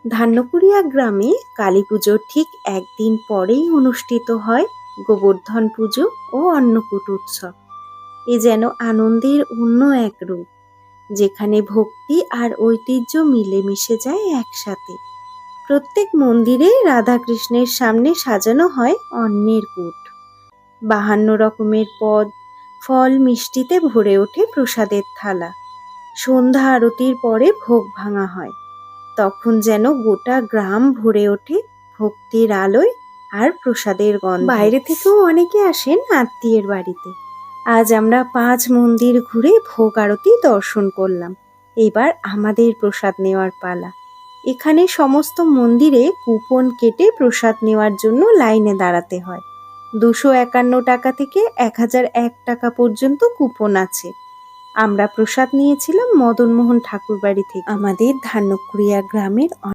ধান্যকুড়িয়া গ্রামে কালী পুজোর ঠিক একদিন পরেই অনুষ্ঠিত হয় গোবর্ধন পুজো ও অন্নকূট উৎসব। এ যেন আনন্দের অন্য এক রূপ, যেখানে ভক্তি আর ঐতিহ্য মিলেমিশে যায় একসাথে। প্রত্যেক মন্দিরে রাধাকৃষ্ণের সামনে সাজানো হয় অন্নের কূট, 52 রকমের পদ, ফল মিষ্টিতে ভরে ওঠে প্রসাদের থালা। সন্ধ্যা আরতির পরে ভোগ ভাঙা হয়, তখন যেন গোটা গ্রাম ভরে ওঠে ভক্তির আলোয় আর প্রসাদের গন্ধে। বাইরে থেকেও অনেকে আসেন আত্মীয়ের বাড়িতে। আজ আমরা 5 মন্দির ঘুরে ভোগ আরতি দর্শন করলাম। এবার আমাদের প্রসাদ নেওয়ার পালা। এখানে সমস্ত মন্দিরে কুপন কেটে প্রসাদ নেওয়ার জন্য লাইনে দাঁড়াতে হয়। 251 টাকা থেকে 1001 টাকা পর্যন্ত কুপন আছে। আমরা প্রসাদ নিয়েছিলাম মদনমোহন ঠাকুরবাড়ি থেকে। আমাদের ধান্যকুড়িয়া গ্রামের